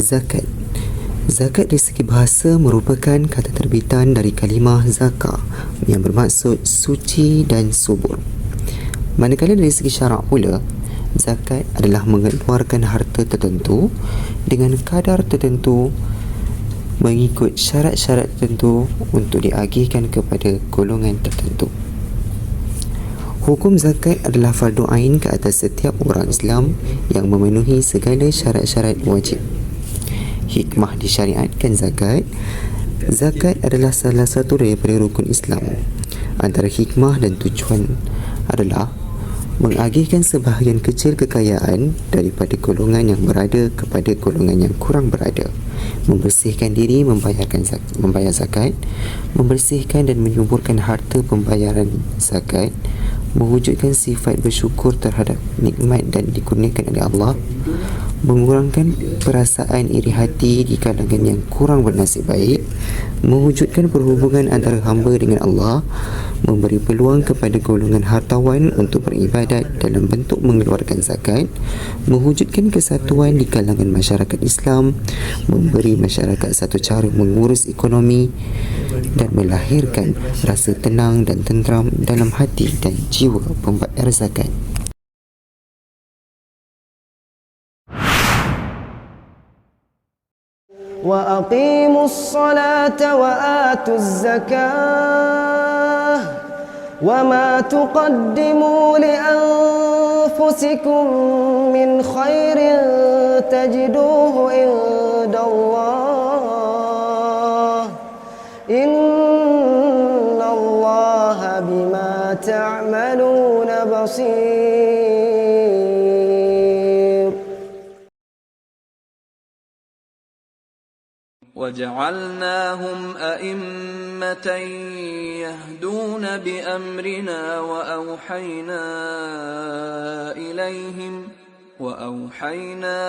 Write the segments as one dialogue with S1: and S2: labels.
S1: Zakat. Zakat dari segi bahasa merupakan kata terbitan dari kalimah zakah yang bermaksud suci dan subur. Manakala dari segi syarak pula, zakat adalah mengeluarkan harta tertentu dengan kadar tertentu mengikut syarat-syarat tertentu untuk diagihkan kepada golongan tertentu. Hukum zakat adalah fardu ain ke atas setiap orang Islam yang memenuhi segala syarat-syarat wajib. Hikmah disyariatkan zakat. Zakat adalah salah satu daripada rukun Islam. Antara hikmah dan tujuan adalah mengagihkan sebahagian kecil kekayaan daripada golongan yang berada kepada golongan yang kurang berada, membersihkan diri membayar zakat, membersihkan dan menyuburkan harta pembayaran zakat, mewujudkan sifat bersyukur terhadap nikmat dan dikurniakan oleh Allah, mengurangkan perasaan iri hati di kalangan yang kurang bernasib baik, mewujudkan perhubungan antara hamba dengan Allah, memberi peluang kepada golongan hartawan untuk beribadat dalam bentuk mengeluarkan zakat, mewujudkan kesatuan di kalangan masyarakat Islam, memberi masyarakat satu cara mengurus ekonomi, dan melahirkan rasa tenang dan tenteram dalam hati dan jiwa pembayar zakat.
S2: وأقيموا الصلاة وآتوا الزكاة وما تقدموا لأنفسكم من خير تجدوه عند الله إن الله بما تعملون بصير.
S3: وجعلناهم أئمة يهدون بأمرنا وأوحينا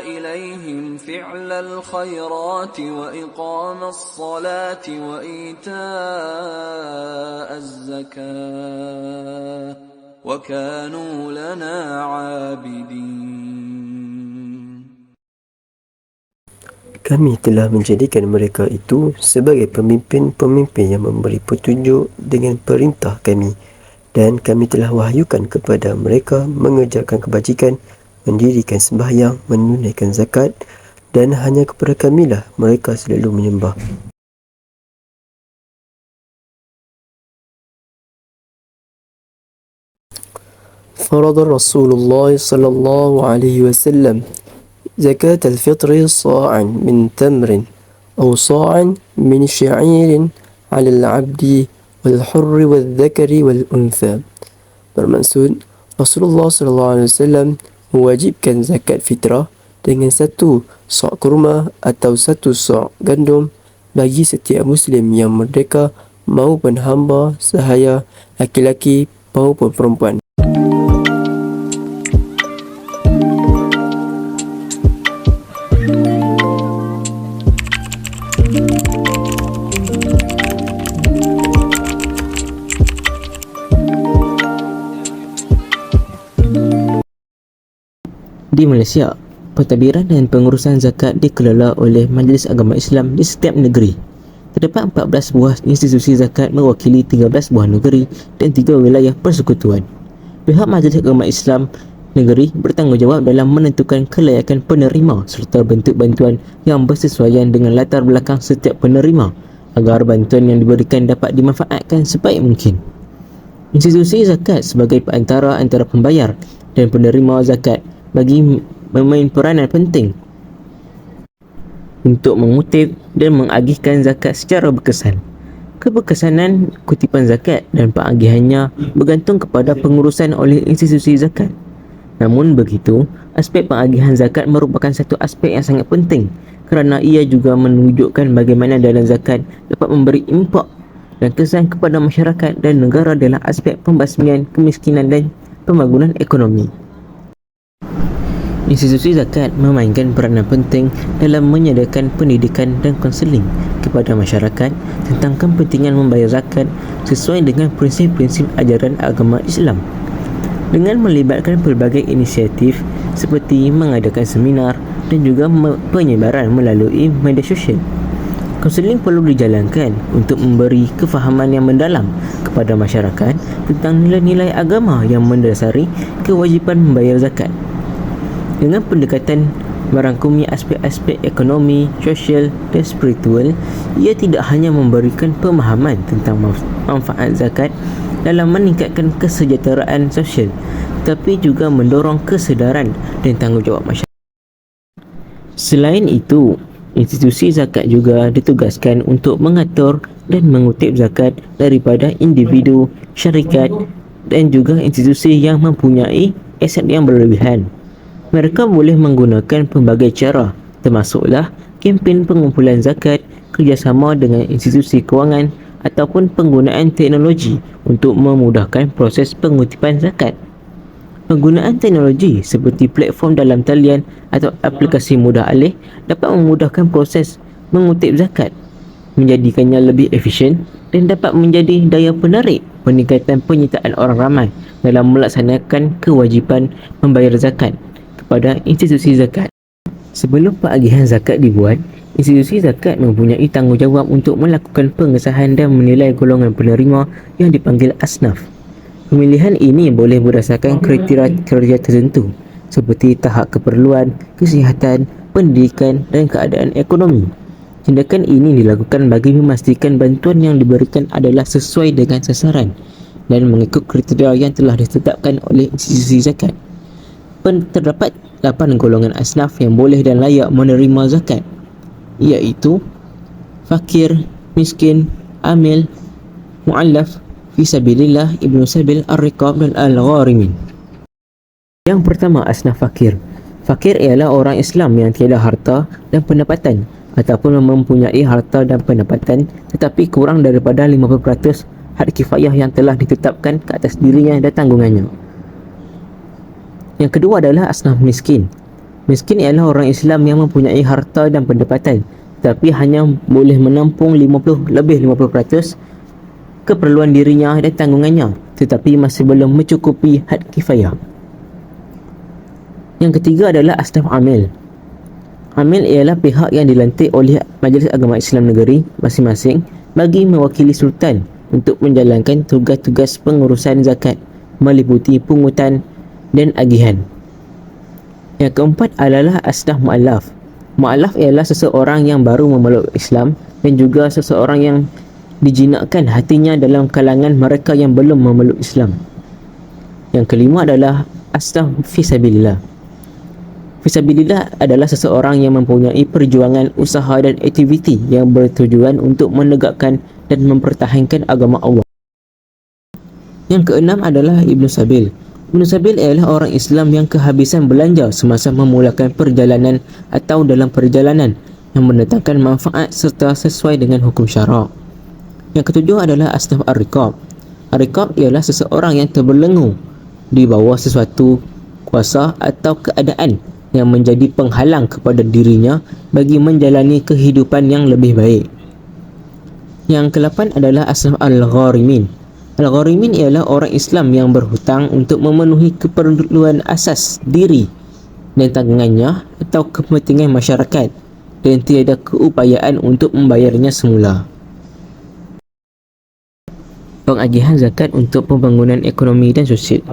S3: إليهم فعل الخيرات وإقام الصلاة وإيتاء الزكاة وكانوا لنا عابدين.
S4: Kami telah menjadikan mereka itu sebagai pemimpin-pemimpin yang memberi petunjuk dengan perintah kami, dan kami telah wahyukan kepada mereka mengerjakan kebajikan, mendirikan sembahyang, menunaikan zakat, dan hanya kepada kamilah mereka selalu menyembah. فرض رسول الله صلى الله عليه وسلم زكاة الفطر صاعا من تمر أو صاعا من شعير على العبد والحر والذكر والأنثى. Bermaksud, Rasulullah SAW mewajibkan zakat fitrah dengan satu sok kurma atau satu sok gandum bagi setiap Muslim yang merdeka maupun hamba sahaya, laki-laki maupun perempuan.
S5: Di Malaysia, pentadbiran dan pengurusan zakat dikelola oleh Majlis Agama Islam di setiap negeri. Terdapat 14 buah institusi zakat mewakili 13 buah negeri dan 3 wilayah persekutuan. Pihak Majlis Agama Islam negeri bertanggungjawab dalam menentukan kelayakan penerima serta bentuk bantuan yang bersesuaian dengan latar belakang setiap penerima agar bantuan yang diberikan dapat dimanfaatkan sebaik mungkin. Institusi zakat sebagai perantara antara pembayar dan penerima zakat bagi memain peranan penting untuk mengutip dan mengagihkan zakat secara berkesan. Keberkesanan kutipan zakat dan pengagihannya bergantung kepada pengurusan oleh institusi zakat. Namun begitu, aspek pengagihan zakat merupakan satu aspek yang sangat penting kerana ia juga menunjukkan bagaimana dana zakat dapat memberi impak dan kesan kepada masyarakat dan negara dalam aspek pembasmian kemiskinan dan pembangunan ekonomi. Institusi zakat memainkan peranan penting dalam menyediakan pendidikan dan konseling kepada masyarakat tentang kepentingan membayar zakat sesuai dengan prinsip-prinsip ajaran agama Islam. Dengan melibatkan pelbagai inisiatif seperti mengadakan seminar, dan juga penyebaran melalui media sosial. Kaunseling perlu dijalankan untuk memberi kefahaman yang mendalam kepada masyarakat tentang nilai-nilai agama yang mendasari kewajipan membayar zakat. Dengan pendekatan merangkumi aspek-aspek ekonomi, sosial dan spiritual, ia tidak hanya memberikan pemahaman tentang manfaat zakat dalam meningkatkan kesejahteraan sosial, tapi juga mendorong kesedaran dan tanggungjawab masyarakat. Selain itu, institusi zakat juga ditugaskan untuk mengatur dan mengutip zakat daripada individu, syarikat dan juga institusi yang mempunyai aset yang berlebihan. Mereka boleh menggunakan pelbagai cara, termasuklah kempen pengumpulan zakat, kerjasama dengan institusi kewangan ataupun penggunaan teknologi untuk memudahkan proses pengutipan zakat. Penggunaan teknologi seperti platform dalam talian atau aplikasi mudah alih dapat memudahkan proses mengutip zakat, menjadikannya lebih efisien dan dapat menjadi daya penarik peningkatan penyertaan orang ramai dalam melaksanakan kewajipan membayar zakat kepada institusi zakat. Sebelum pengagihan zakat dibuat, institusi zakat mempunyai tanggungjawab untuk melakukan pengesahan dan menilai golongan penerima yang dipanggil asnaf. Pemilihan ini boleh berdasarkan kriteria tertentu seperti tahap keperluan, kesihatan, pendidikan dan keadaan ekonomi. Tindakan ini dilakukan bagi memastikan bantuan yang diberikan adalah sesuai dengan sasaran dan mengikut kriteria yang telah ditetapkan oleh institusi zakat. Terdapat 8 golongan asnaf yang boleh dan layak menerima zakat, iaitu fakir, miskin, amil, mu'allaf, fisabilillah, ibnu sabil, ar-riqab dan al-gharimin. Yang pertama, asnaf fakir. Fakir ialah orang Islam yang tiada harta dan pendapatan ataupun mempunyai harta dan pendapatan tetapi kurang daripada 50% had kifayah yang telah ditetapkan ke atas dirinya dan tanggungannya. Yang kedua adalah asnaf miskin. Miskin ialah orang Islam yang mempunyai harta dan pendapatan tetapi hanya boleh menampung 50% keperluan dirinya dan tanggungannya tetapi masih belum mencukupi had kifayah. Yang ketiga adalah asnaf amil. Amil ialah pihak yang dilantik oleh Majlis Agama Islam negeri masing-masing bagi mewakili sultan untuk menjalankan tugas-tugas pengurusan zakat meliputi pungutan dan agihan. Yang keempat adalah asnaf mu'allaf. Mu'allaf ialah seseorang yang baru memeluk Islam dan juga seseorang yang dijinakkan hatinya dalam kalangan mereka yang belum memeluk Islam. Yang kelima adalah asnaf fisabilillah. Fisabilillah adalah seseorang yang mempunyai perjuangan, usaha dan aktiviti yang bertujuan untuk menegakkan dan mempertahankan agama Allah. Yang keenam adalah ibnu sabil. Ibnu sabil ialah orang Islam yang kehabisan belanja semasa memulakan perjalanan atau dalam perjalanan yang mendatangkan manfaat serta sesuai dengan hukum syarak. Yang ketujuh adalah asnaf ar-riqab. Ar-riqab ialah seseorang yang terbelenggu di bawah sesuatu kuasa atau keadaan yang menjadi penghalang kepada dirinya bagi menjalani kehidupan yang lebih baik. Yang ke-8 adalah asnaf al-gharimin. Al-gharimin ialah orang Islam yang berhutang untuk memenuhi keperluan asas diri dan tanggungannya atau kepentingan masyarakat dan tiada keupayaan untuk membayarnya semula. Pengagihan zakat untuk pembangunan ekonomi dan sosial.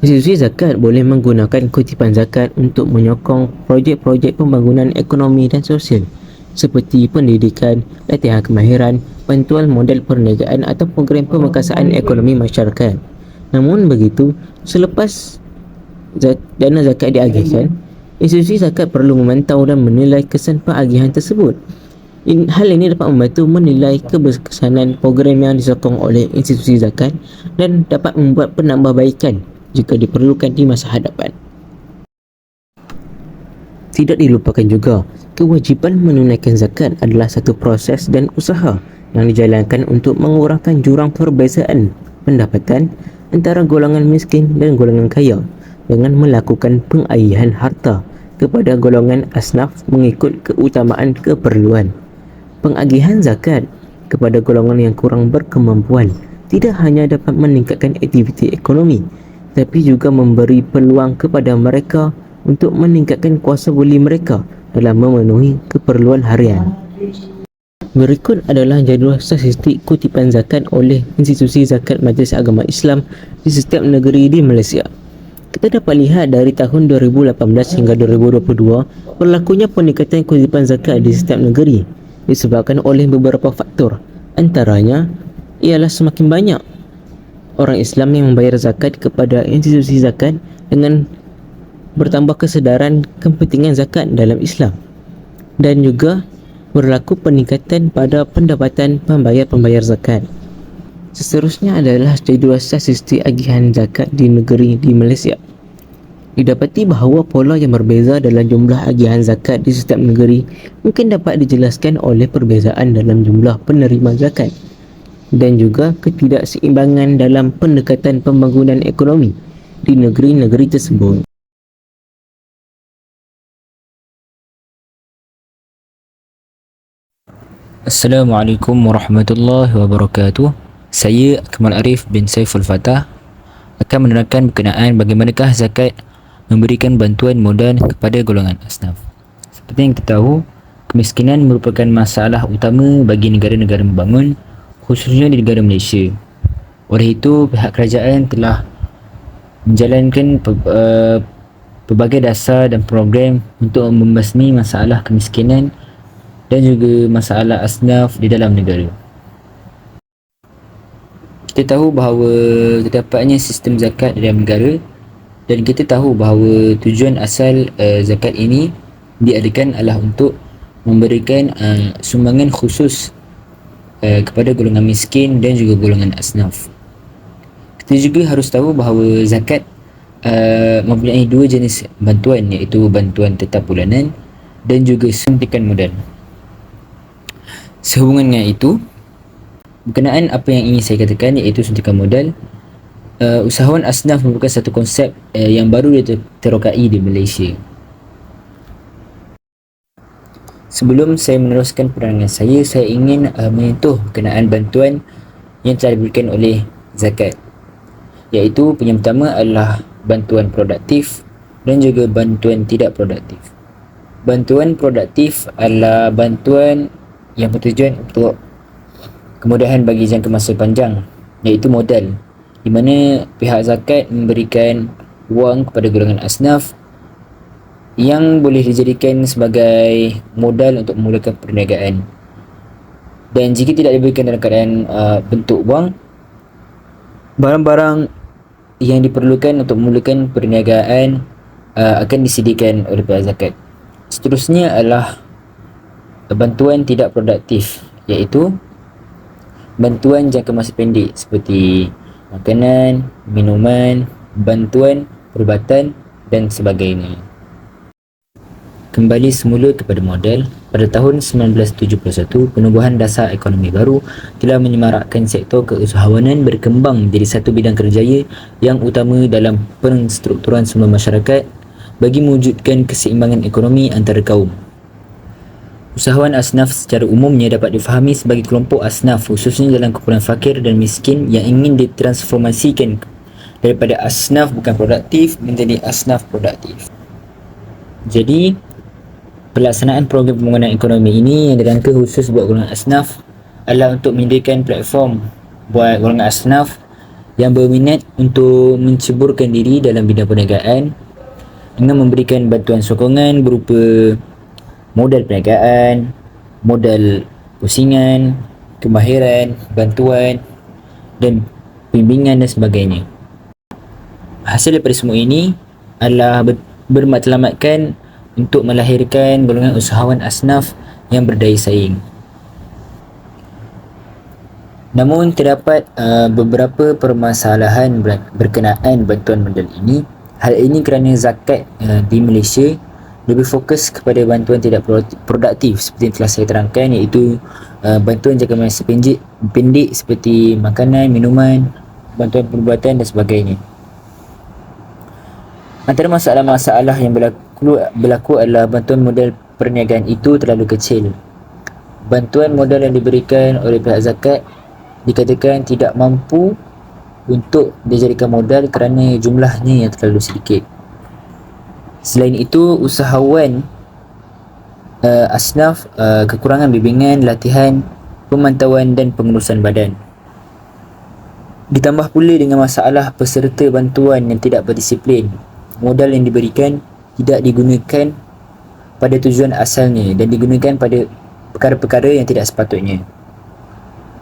S5: Institusi zakat boleh menggunakan kutipan zakat untuk menyokong projek-projek pembangunan ekonomi dan sosial seperti pendidikan, latihan kemahiran, bantuan modal perniagaan atau program pemekasaan ekonomi masyarakat. Namun begitu, selepas dana zakat diagihkan, institusi zakat perlu memantau dan menilai kesan pengagihan tersebut. Hal ini dapat membantu menilai keberkesanan program yang disokong oleh institusi zakat dan dapat membuat penambahbaikan jika diperlukan di masa hadapan. Tidak dilupakan juga, kewajipan menunaikan zakat adalah satu proses dan usaha yang dijalankan untuk mengurangkan jurang perbezaan pendapatan antara golongan miskin dan golongan kaya dengan melakukan pengagihan harta kepada golongan asnaf mengikut keutamaan keperluan. Pengagihan zakat kepada golongan yang kurang berkemampuan tidak hanya dapat meningkatkan aktiviti ekonomi, tapi juga memberi peluang kepada mereka untuk meningkatkan kuasa beli mereka dalam memenuhi keperluan harian. Berikut adalah jadual statistik kutipan zakat oleh institusi zakat Majlis Agama Islam di setiap negeri di Malaysia. Kita dapat lihat dari tahun 2018 hingga 2022, berlakunya peningkatan kutipan zakat di setiap negeri disebabkan oleh beberapa faktor. Antaranya ialah semakin banyak orang Islam yang membayar zakat kepada institusi zakat dengan bertambah kesedaran kepentingan zakat dalam Islam, dan juga berlaku peningkatan pada pendapatan pembayar-pembayar zakat. Seterusnya adalah jadual statistik agihan zakat di negeri di Malaysia. Didapati bahawa pola yang berbeza dalam jumlah agihan zakat di setiap negeri mungkin dapat dijelaskan oleh perbezaan dalam jumlah penerima zakat dan juga ketidakseimbangan dalam pendekatan pembangunan ekonomi di negeri-negeri tersebut.
S6: Assalamualaikum warahmatullahi wabarakatuh. Saya Akmal Arif bin Saiful Fatah akan menerangkan berkenaan bagaimanakah zakat memberikan bantuan modal kepada golongan asnaf. Seperti yang kita tahu, kemiskinan merupakan masalah utama bagi negara-negara membangun, khususnya di negara Malaysia. Oleh itu, pihak kerajaan telah menjalankan pelbagai dasar dan program untuk membasmi masalah kemiskinan dan juga masalah asnaf di dalam negara. Kita tahu bahawa terdapatnya sistem zakat dalam negara, dan kita tahu bahawa tujuan asal zakat ini diadakan adalah untuk memberikan sumbangan khusus kepada golongan miskin dan juga golongan asnaf. Kita juga harus tahu bahawa zakat mempunyai dua jenis bantuan, iaitu bantuan tetap bulanan dan juga suntikan modal. Sehubungan dengan itu, berkenaan apa yang ingin saya katakan, iaitu suntikan modal, usahawan asnaf merupakan satu konsep yang baru diterokai di Malaysia. Sebelum saya meneruskan penerangan saya ingin menyentuh berkenaan bantuan yang telah diberikan oleh zakat, iaitu yang pertama adalah bantuan produktif dan juga bantuan tidak produktif. Bantuan produktif adalah bantuan yang bertujuan untuk kemudahan bagi jangka masa panjang, iaitu modal, di mana pihak zakat memberikan wang kepada golongan asnaf yang boleh dijadikan sebagai modal untuk memulakan perniagaan. Dan jika tidak diberikan dalam keadaan bentuk wang, barang-barang yang diperlukan untuk memulakan perniagaan akan disediakan oleh pihak zakat. Seterusnya adalah bantuan tidak produktif, iaitu bantuan jangka masa pendek seperti makanan, minuman, bantuan perubatan dan sebagainya. Kembali semula kepada modal, pada tahun 1971, penubuhan dasar ekonomi baru telah menyemarakkan sektor keusahawanan berkembang menjadi satu bidang kerjaya yang utama dalam penstrukturan sumber masyarakat bagi mewujudkan keseimbangan ekonomi antara kaum. Usahawan asnaf secara umumnya dapat difahami sebagai kelompok asnaf, khususnya dalam kumpulan fakir dan miskin yang ingin ditransformasikan daripada asnaf bukan produktif menjadi asnaf produktif. Jadi, pelaksanaan program pembangunan ekonomi ini yang dirangka khusus buat golongan asnaf adalah untuk menyediakan platform buat golongan asnaf yang berminat untuk menceburkan diri dalam bidang perniagaan dengan memberikan bantuan sokongan berupa modal perniagaan, modal pusingan, kemahiran, bantuan dan bimbingan dan sebagainya. Hasil daripada semua ini adalah bermatlamatkan untuk melahirkan golongan usahawan asnaf yang berdaya saing. Namun terdapat beberapa permasalahan berkenaan bantuan modal ini. Hal ini kerana zakat di Malaysia lebih fokus kepada bantuan tidak produktif seperti yang telah saya terangkan, iaitu bantuan jangka masa pendek seperti makanan, minuman, bantuan perubatan dan sebagainya. Antara masalah-masalah yang berlaku adalah bantuan modal perniagaan itu terlalu kecil. Bantuan modal yang diberikan oleh pihak zakat dikatakan tidak mampu untuk dijadikan modal kerana jumlahnya yang terlalu sedikit. Selain itu, usahawan asnaf kekurangan bimbingan, latihan, pemantauan dan pengurusan badan. Ditambah pula dengan masalah peserta bantuan yang tidak berdisiplin. Modal yang diberikan tidak digunakan pada tujuan asalnya dan digunakan pada perkara-perkara yang tidak sepatutnya.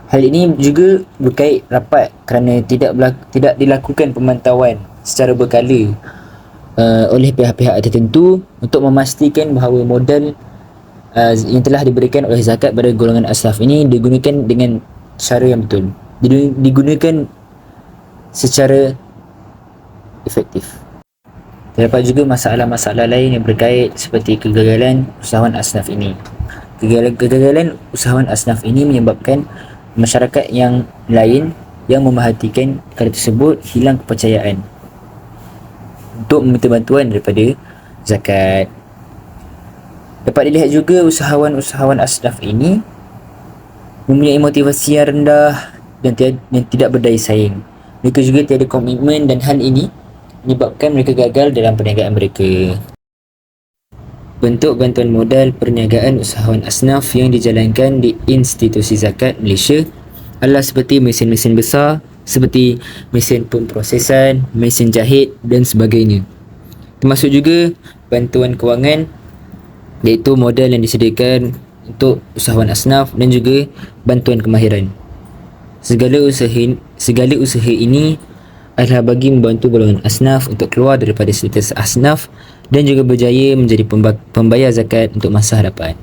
S6: Hal ini juga berkait rapat kerana tidak dilakukan pemantauan secara berkala oleh pihak-pihak tertentu untuk memastikan bahawa modal yang telah diberikan oleh zakat pada golongan asnaf ini digunakan dengan cara yang betul, digunakan secara efektif. Terdapat juga masalah-masalah lain yang berkait seperti kegagalan usahawan asnaf ini. Kegagalan usahawan asnaf ini menyebabkan masyarakat yang lain yang memerhatikan perkara tersebut hilang kepercayaan untuk meminta bantuan daripada zakat. Dapat dilihat juga usahawan-usahawan asnaf ini mempunyai motivasi yang rendah dan tidak berdaya saing. Mereka juga tiada komitmen dan hal ini menyebabkan mereka gagal dalam perniagaan mereka. Bentuk bantuan modal perniagaan usahawan asnaf yang dijalankan di institusi zakat Malaysia adalah seperti mesin-mesin besar, seperti mesin pemprosesan, mesin jahit dan sebagainya. Termasuk juga bantuan kewangan, iaitu modal yang disediakan untuk usahawan asnaf dan juga bantuan kemahiran. Segala usaha ini adalah bagi membantu golongan asnaf untuk keluar daripada status asnaf dan juga berjaya menjadi pembayar zakat untuk masa hadapan.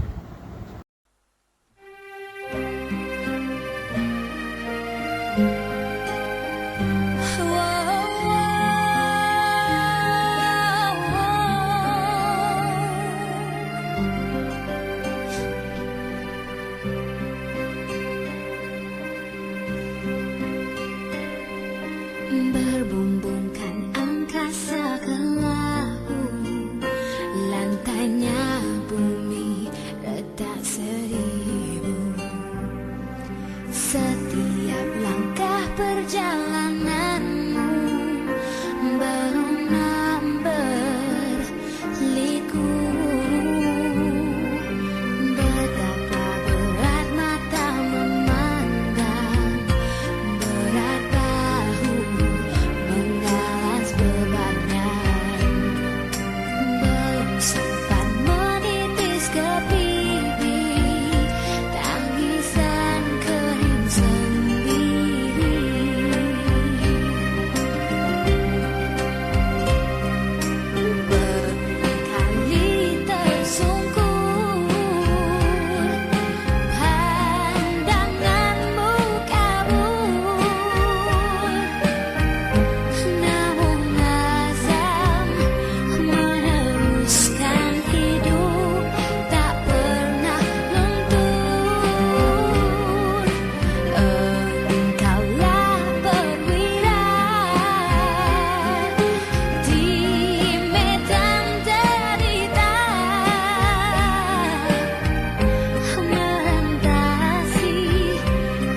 S7: Berbumbungkan angkasa ke laut, lantainya bumi retak seribu. Setiap langkah perjalananmu berenang berliku. Betapa berat mata memandang, berat bahu menggalas bebannya. Belum sempat menitis ke pipi, tangisan kering sendiri. Berkali tersungkur, pandanganmu kabur. Namun azam meneruskan hidup tak pernah lentur. Engkaulah perwira di medan derita, merentasi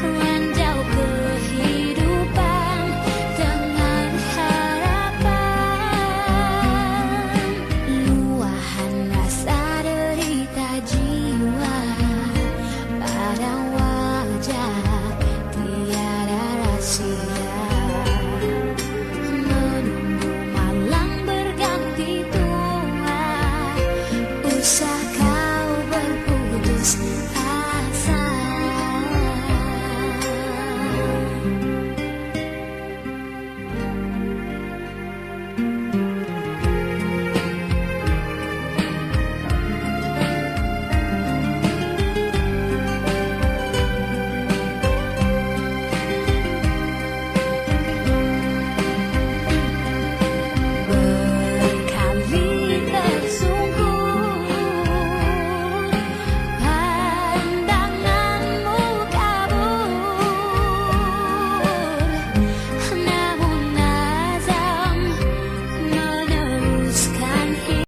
S7: ranjau kehidupan dengan harapan. Luahan rasa derita jiwa pada wajah tiada rahsia. Menunggu malam berganti tua, usah kau berputus asa. Berkali tersungkur, pandanganmu kabur. Namun azam meneruskan hidup.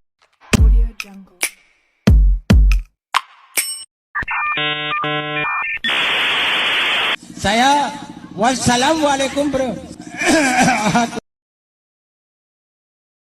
S8: Saya wassalamualaikum bro.